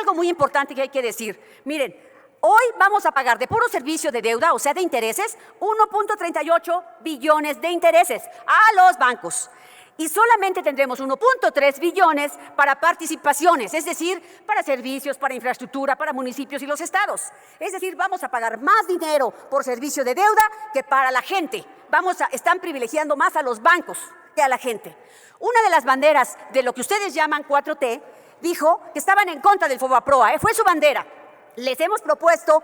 algo muy importante que hay que decir. Miren, hoy vamos a pagar de puro servicio de deuda, o sea, de intereses, 1.38 billones de intereses a los bancos. Y solamente tendremos 1.3 billones para participaciones, es decir, para servicios, para infraestructura, para municipios y los estados. Es decir, vamos a pagar más dinero por servicio de deuda que para la gente. Están privilegiando más a los bancos que a la gente. Una de las banderas de lo que ustedes llaman 4T dijo que estaban en contra del Fobaproa, fue su bandera. Les hemos propuesto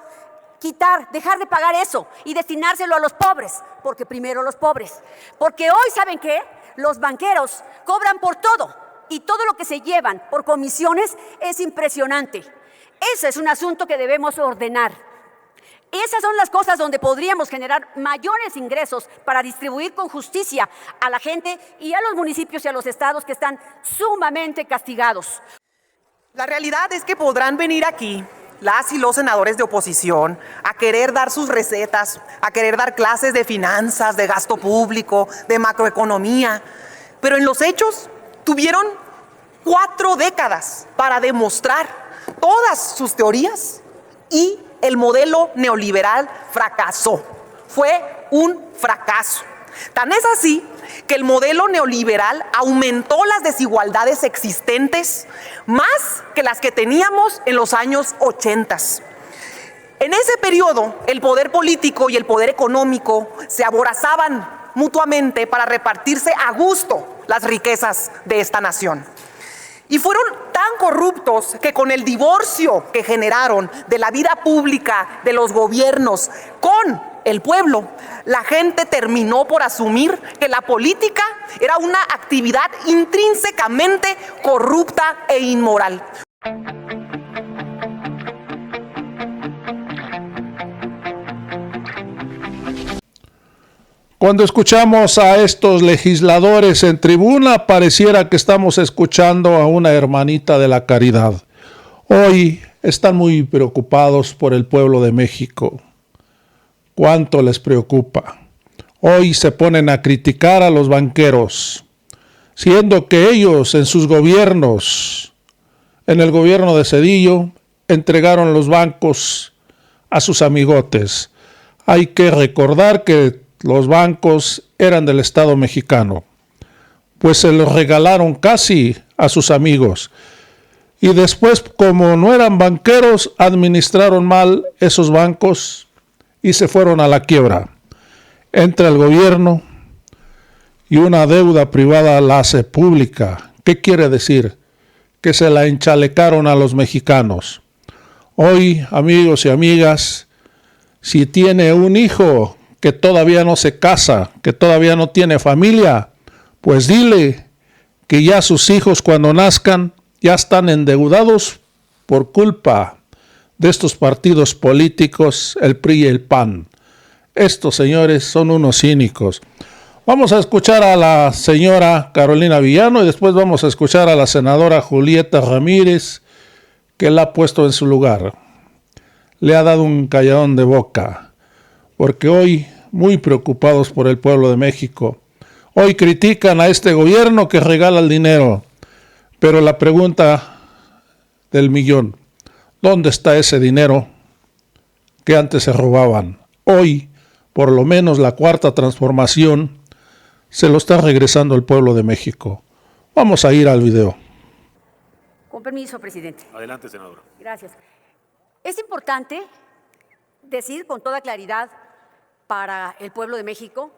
dejar de pagar eso y destinárselo a los pobres, porque primero los pobres. Porque hoy, ¿saben qué? Los banqueros cobran por todo y todo lo que se llevan por comisiones es impresionante. Ese es un asunto que debemos ordenar. Esas son las cosas donde podríamos generar mayores ingresos para distribuir con justicia a la gente y a los municipios y a los estados que están sumamente castigados. La realidad es que podrán venir aquí las y los senadores de oposición a querer dar sus recetas, a querer dar clases de finanzas, de gasto público, de macroeconomía, pero en los hechos tuvieron 4 décadas para demostrar todas sus teorías y el modelo neoliberal fracasó. Fue un fracaso. Tan es así que el modelo neoliberal aumentó las desigualdades existentes más que las que teníamos en los años 80. En ese periodo, el poder político y el poder económico se aborazaban mutuamente para repartirse a gusto las riquezas de esta nación. Y fueron tan corruptos que con el divorcio que generaron de la vida pública de los gobiernos con el pueblo, la gente terminó por asumir que la política era una actividad intrínsecamente corrupta e inmoral. Cuando escuchamos a estos legisladores en tribuna, pareciera que estamos escuchando a una hermanita de la caridad. Hoy están muy preocupados por el pueblo de México. ¿Cuánto les preocupa? Hoy se ponen a criticar a los banqueros, siendo que ellos en sus gobiernos, en el gobierno de Zedillo, entregaron los bancos a sus amigotes. Hay que recordar que los bancos eran del Estado mexicano, pues se los regalaron casi a sus amigos. Y después, como no eran banqueros, administraron mal esos bancos y se fueron a la quiebra. Entra el gobierno y una deuda privada la hace pública. ¿Qué quiere decir? Que se la enchalecaron a los mexicanos. Hoy, amigos y amigas, si tiene un hijo que todavía no se casa, que todavía no tiene familia, pues dile que ya sus hijos cuando nazcan ya están endeudados por culpa de estos partidos políticos, el PRI y el PAN. Estos señores son unos cínicos. Vamos a escuchar a la señora Carolina Villano y después vamos a escuchar a la senadora Julieta Ramírez, que la ha puesto en su lugar. Le ha dado un calladón de boca, porque hoy, muy preocupados por el pueblo de México, hoy critican a este gobierno que regala el dinero. Pero la pregunta del millón, ¿dónde está ese dinero que antes se robaban? Hoy, por lo menos la Cuarta Transformación se lo está regresando al pueblo de México. Vamos a ir al video. Con permiso, presidente. Adelante, senadora. Gracias. Es importante decir con toda claridad para el pueblo de México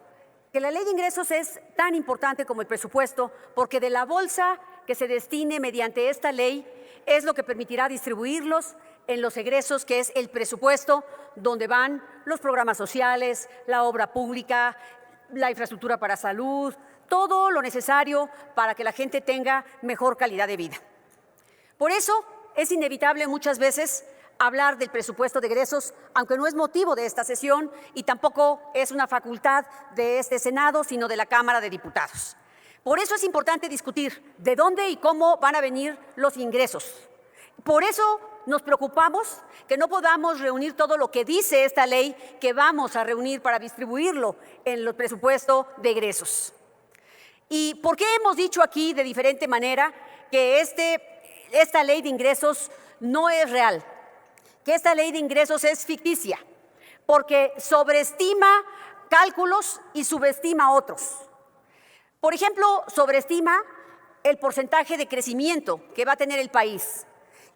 que la ley de ingresos es tan importante como el presupuesto, porque de la bolsa que se destine mediante esta ley es lo que permitirá distribuirlos en los egresos, que es el presupuesto, donde van los programas sociales, la obra pública, la infraestructura para salud, todo lo necesario para que la gente tenga mejor calidad de vida. Por eso es inevitable muchas veces hablar del presupuesto de egresos, aunque no es motivo de esta sesión y tampoco es una facultad de este Senado, sino de la Cámara de Diputados. Por eso es importante discutir de dónde y cómo van a venir los ingresos. Por eso nos preocupamos que no podamos reunir todo lo que dice esta ley que vamos a reunir para distribuirlo en el presupuesto de egresos. ¿Y por qué hemos dicho aquí de diferente manera que esta ley de ingresos no es real, que esta ley de ingresos es ficticia, porque sobreestima cálculos y subestima otros. Por ejemplo, sobreestima el porcentaje de crecimiento que va a tener el país.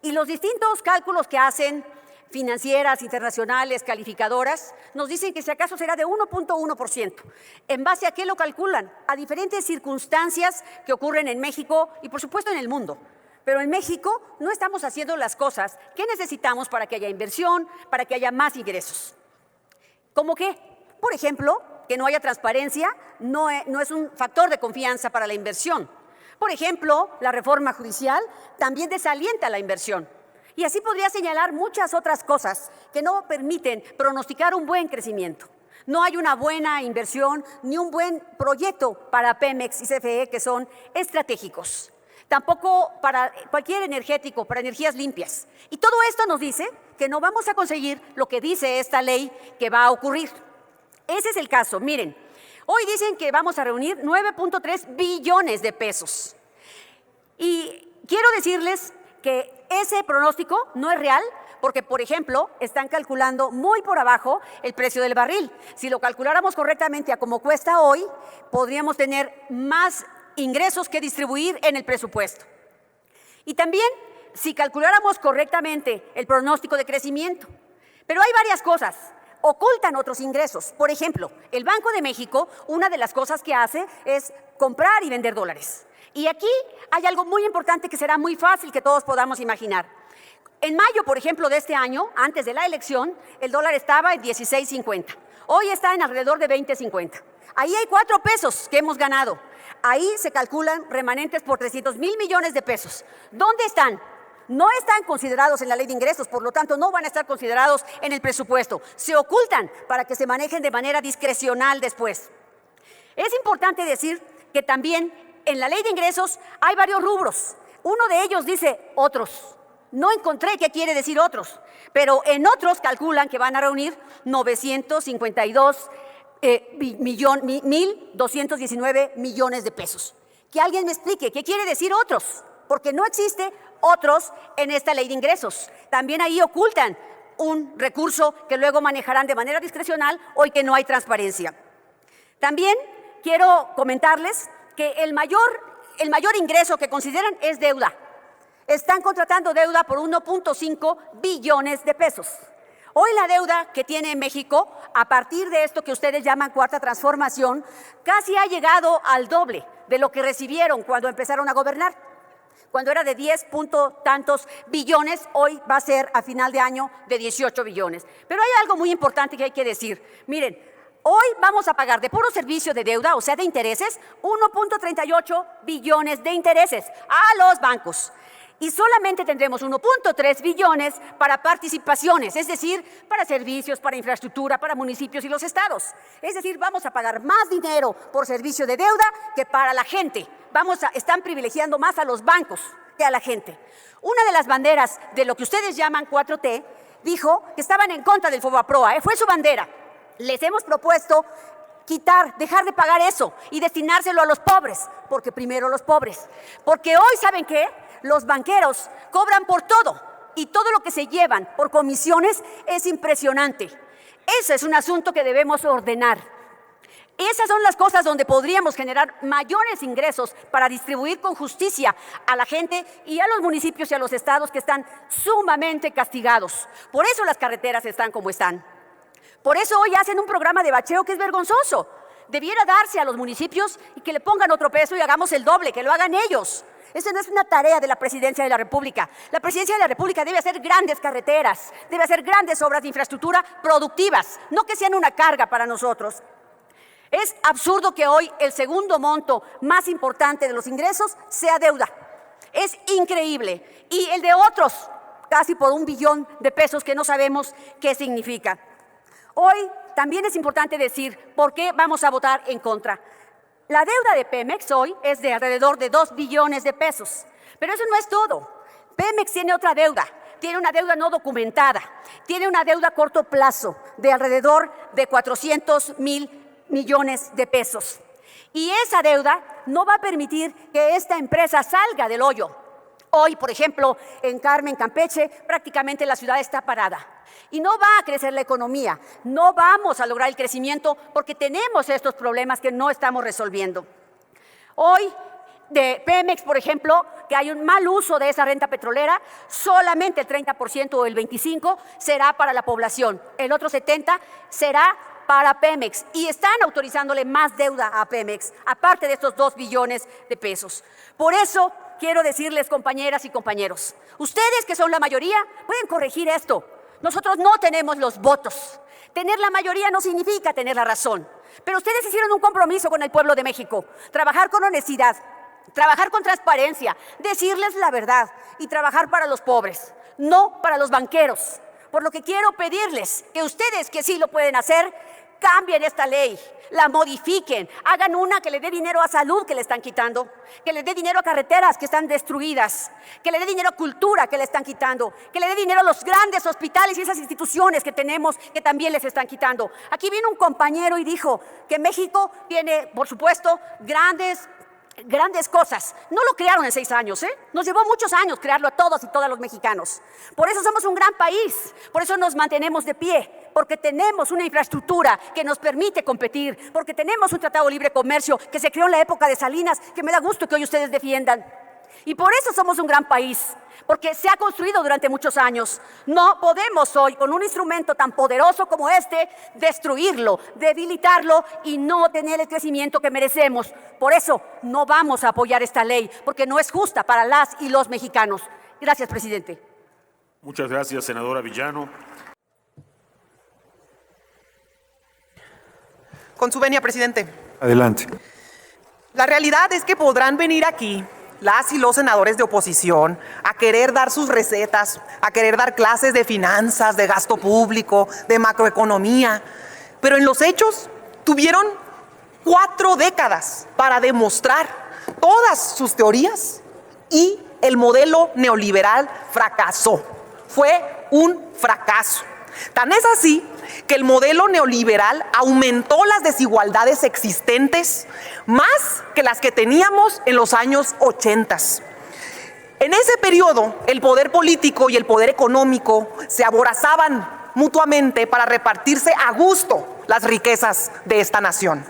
Y los distintos cálculos que hacen financieras, internacionales, calificadoras, nos dicen que si acaso será de 1.1%. ¿En base a qué lo calculan? A diferentes circunstancias que ocurren en México y, por supuesto, en el mundo. Pero en México no estamos haciendo las cosas que necesitamos para que haya inversión, para que haya más ingresos. ¿Cómo qué? Por ejemplo, que no haya transparencia no es un factor de confianza para la inversión. Por ejemplo, la reforma judicial también desalienta la inversión. Y así podría señalar muchas otras cosas que no permiten pronosticar un buen crecimiento. No hay una buena inversión ni un buen proyecto para Pemex y CFE, que son estratégicos. Tampoco para cualquier energético, para energías limpias. Y todo esto nos dice que no vamos a conseguir lo que dice esta ley que va a ocurrir. Ese es el caso. Miren, hoy dicen que vamos a reunir 9.3 billones de pesos. Y quiero decirles que ese pronóstico no es real porque, por ejemplo, están calculando muy por abajo el precio del barril. Si lo calculáramos correctamente a como cuesta hoy, podríamos tener más ingresos que distribuir en el presupuesto. Y también si calculáramos correctamente el pronóstico de crecimiento. Pero hay varias cosas. Ocultan otros ingresos. Por ejemplo, el Banco de México, una de las cosas que hace es comprar y vender dólares. Y aquí hay algo muy importante que será muy fácil que todos podamos imaginar. En mayo, por ejemplo, de este año, antes de la elección, el dólar estaba en 16.50. Hoy está en alrededor de 20.50. Ahí hay 4 pesos que hemos ganado. Ahí se calculan remanentes por 300,000 millones de pesos. ¿Dónde están? No están considerados en la ley de ingresos, por lo tanto no van a estar considerados en el presupuesto. Se ocultan para que se manejen de manera discrecional después. Es importante decir que también en la ley de ingresos hay varios rubros. Uno de ellos dice otros. No encontré qué quiere decir otros, pero en otros calculan que van a reunir 952.219 millones de pesos. Que alguien me explique qué quiere decir otros, porque no existe otros en esta ley de ingresos. También ahí ocultan un recurso que luego manejarán de manera discrecional hoy que no hay transparencia. También quiero comentarles que el mayor ingreso que consideran es deuda. Están contratando deuda por 1.5 billones de pesos. Hoy la deuda que tiene México, a partir de esto que ustedes llaman cuarta transformación, casi ha llegado al doble de lo que recibieron cuando empezaron a gobernar. Cuando era de 10 punto tantos billones, hoy va a ser a final de año de 18 billones. Pero hay algo muy importante que hay que decir. Miren, hoy vamos a pagar de puro servicio de deuda, o sea, de intereses, 1.38 billones de intereses a los bancos. Y solamente tendremos 1.3 billones para participaciones, es decir, para servicios, para infraestructura, para municipios y los estados. Es decir, vamos a pagar más dinero por servicio de deuda que para la gente. Están privilegiando más a los bancos que a la gente. Una de las banderas de lo que ustedes llaman 4T dijo que estaban en contra del FOBAPROA, fue su bandera. Les hemos propuesto dejar de pagar eso y destinárselo a los pobres, porque primero los pobres. Porque hoy, ¿saben qué? Los banqueros cobran por todo y todo lo que se llevan por comisiones es impresionante. Ese es un asunto que debemos ordenar. Esas son las cosas donde podríamos generar mayores ingresos para distribuir con justicia a la gente y a los municipios y a los estados que están sumamente castigados. Por eso las carreteras están como están. Por eso hoy hacen un programa de bacheo que es vergonzoso. Debiera darse a los municipios y que le pongan otro peso y hagamos el doble, que lo hagan ellos. Esa no es una tarea de la Presidencia de la República. La Presidencia de la República debe hacer grandes carreteras, debe hacer grandes obras de infraestructura productivas, no que sean una carga para nosotros. Es absurdo que hoy el segundo monto más importante de los ingresos sea deuda. Es increíble. Y el de otros, casi por 1 billón de pesos que no sabemos qué significa. Hoy también es importante decir por qué vamos a votar en contra. La deuda de Pemex hoy es de alrededor de 2 billones de pesos. Pero eso no es todo. Pemex tiene otra deuda. Tiene una deuda no documentada. Tiene una deuda a corto plazo de alrededor de 400,000 millones de pesos. Y esa deuda no va a permitir que esta empresa salga del hoyo. Hoy, por ejemplo, en Carmen, Campeche, prácticamente la ciudad está parada. Y no va a crecer la economía, no vamos a lograr el crecimiento porque tenemos estos problemas que no estamos resolviendo. Hoy, de Pemex, por ejemplo, que hay un mal uso de esa renta petrolera, solamente el 30% o el 25% será para la población, el otro 70% será para Pemex y están autorizándole más deuda a Pemex, aparte de estos 2 billones de pesos. Por eso quiero decirles, compañeras y compañeros, ustedes que son la mayoría pueden corregir esto. Nosotros no tenemos los votos. Tener la mayoría no significa tener la razón. Pero ustedes hicieron un compromiso con el pueblo de México, trabajar con honestidad, trabajar con transparencia, decirles la verdad y trabajar para los pobres, no para los banqueros. Por lo que quiero pedirles que ustedes, que sí lo pueden hacer, cambien esta ley, la modifiquen, hagan una que le dé dinero a salud que le están quitando, que le dé dinero a carreteras que están destruidas, que le dé dinero a cultura que le están quitando, que le dé dinero a los grandes hospitales y esas instituciones que tenemos que también les están quitando. Aquí vino un compañero y dijo que México tiene, por supuesto, grandes cosas. No lo crearon en 6 años, ¿eh? Nos llevó muchos años crearlo a todos y todas los mexicanos. Por eso somos un gran país, por eso nos mantenemos de pie, porque tenemos una infraestructura que nos permite competir, porque tenemos un tratado de libre comercio que se creó en la época de Salinas, que me da gusto que hoy ustedes defiendan. Y por eso somos un gran país, porque se ha construido durante muchos años. No podemos hoy, con un instrumento tan poderoso como este, destruirlo, debilitarlo y no tener el crecimiento que merecemos. Por eso no vamos a apoyar esta ley, porque no es justa para las y los mexicanos. Gracias, presidente. Muchas gracias, senadora Villano. Con su venia, presidente. Adelante. La realidad es que podrán venir aquí las y los senadores de oposición a querer dar sus recetas, a querer dar clases de finanzas, de gasto público, de macroeconomía, pero en los hechos tuvieron 4 décadas para demostrar todas sus teorías y el modelo neoliberal fracasó. Fue un fracaso. Tan es así que el modelo neoliberal aumentó las desigualdades existentes más que las que teníamos en los años 80. En ese periodo, el poder político y el poder económico se aborazaban mutuamente para repartirse a gusto las riquezas de esta nación.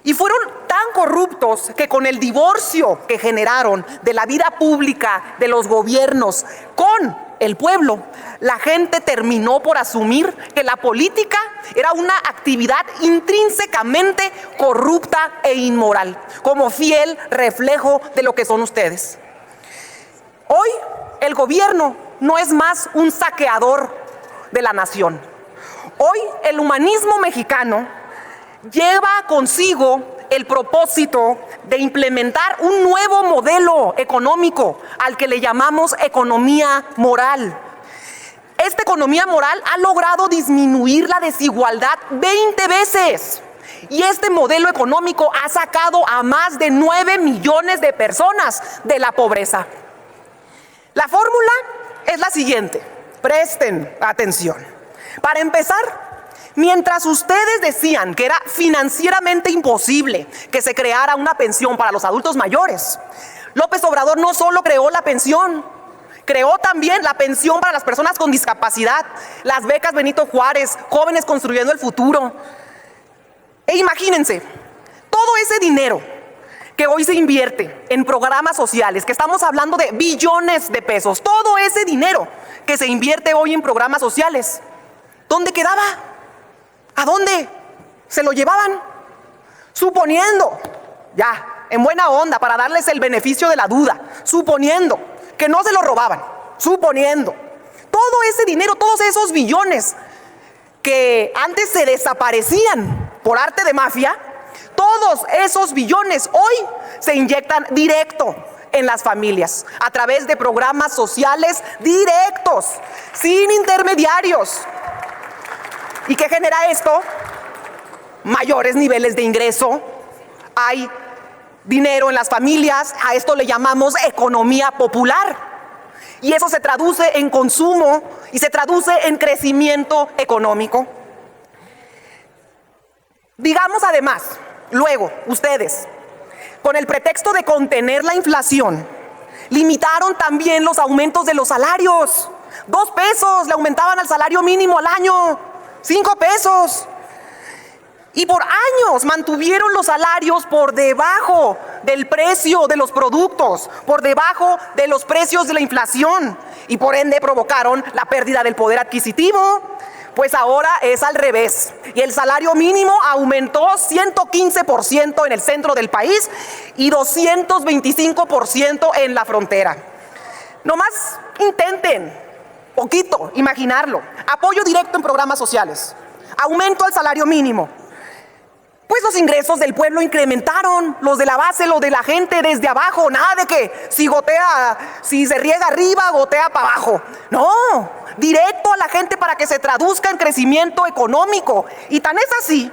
Y fueron tan corruptos que con el divorcio que generaron de la vida pública de los gobiernos con el pueblo, la gente terminó por asumir que la política era una actividad intrínsecamente corrupta e inmoral, como fiel reflejo de lo que son ustedes. Hoy el gobierno no es más un saqueador de la nación. Hoy el humanismo mexicano lleva consigo el propósito de implementar un nuevo modelo económico al que le llamamos economía moral. Esta economía moral ha logrado disminuir la desigualdad 20 veces y este modelo económico ha sacado a más de 9 millones de personas de la pobreza. La fórmula es la siguiente, presten atención. Para empezar, mientras ustedes decían que era financieramente imposible que se creara una pensión para los adultos mayores, López Obrador no solo creó la pensión, creó también la pensión para las personas con discapacidad, las becas Benito Juárez, Jóvenes Construyendo el Futuro. E imagínense, todo ese dinero que hoy se invierte en programas sociales, que estamos hablando de billones de pesos, todo ese dinero que se invierte hoy en programas sociales, ¿dónde quedaba? ¿A dónde se lo llevaban? Suponiendo, ya, en buena onda, para darles el beneficio de la duda, suponiendo que no se lo robaban, suponiendo, todo ese dinero, todos esos billones que antes se desaparecían por arte de mafia, todos esos billones hoy se inyectan directo en las familias, a través de programas sociales directos, sin intermediarios. ¿Y qué genera esto? Mayores niveles de ingreso, hay dinero en las familias, a esto le llamamos economía popular. Y eso se traduce en consumo y se traduce en crecimiento económico. Digamos además, luego, ustedes, con el pretexto de contener la inflación, Limitaron también los aumentos de los salarios. 2 pesos le aumentaban al salario mínimo al año. 5 pesos. Y por años mantuvieron los salarios por debajo del precio de los productos, por debajo de los precios de la inflación, y por ende provocaron la pérdida del poder adquisitivo. Pues ahora es al revés, y el salario mínimo aumentó 115% en el centro del país y 225% en la frontera. Nomás intenten, poquito, imaginarlo. Apoyo directo en programas sociales, aumento al salario mínimo. Pues los ingresos del pueblo incrementaron, los de la base, los de la gente desde abajo. Nada de que si se riega arriba, gotea para abajo. No, directo a la gente para que se traduzca en crecimiento económico. Y tan es así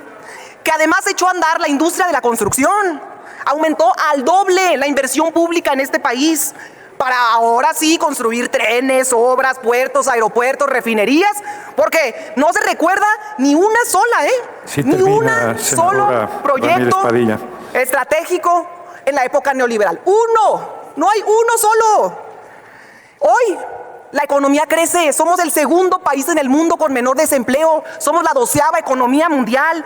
que además echó a andar la industria de la construcción. Aumentó al doble la inversión pública en este país, para ahora sí construir trenes, obras, puertos, aeropuertos, refinerías, porque no se recuerda ni una sola, Sí, ni termina, un solo proyecto estratégico en la época neoliberal. No hay uno solo. Hoy la economía crece, somos el segundo país en el mundo con menor desempleo, somos la 12ª economía mundial.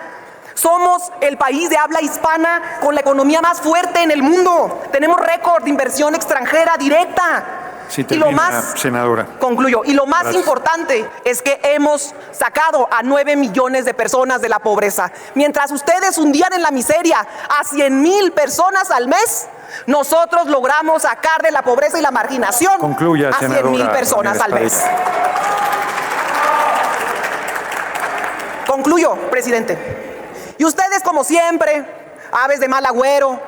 Somos el país de habla hispana con la economía más fuerte en el mundo. Tenemos récord de inversión extranjera directa. Sí, termina, senadora. Concluyo. Y lo más Gracias. importante es que hemos sacado a 9 millones de personas de la pobreza. Mientras ustedes hundían en la miseria a 100,000 personas al mes, nosotros logramos sacar de la pobreza y la marginación Concluya, a 100,000 personas al mes. Concluyo, presidente. Y ustedes, como siempre, aves de mal agüero,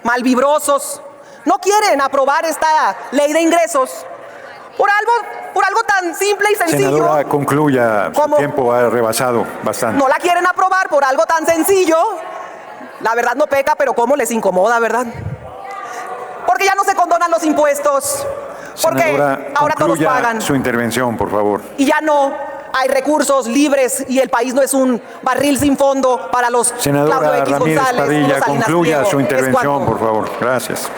malvibrosos, no quieren aprobar esta ley de ingresos por algo tan simple y sencillo. Senadora, concluya. Su tiempo ha rebasado bastante. No la quieren aprobar por algo tan sencillo. La verdad no peca, pero cómo les incomoda, ¿verdad? Porque ya no se condonan los impuestos. Porque Senadora, ahora todos concluya pagan. su intervención, por favor. Y ya no hay recursos libres y el país no es un barril sin fondo para los Senadora Claudio X Ramírez González, Padilla, los Salinas concluya Pliego. su Es intervención, cuanto. por favor. Gracias.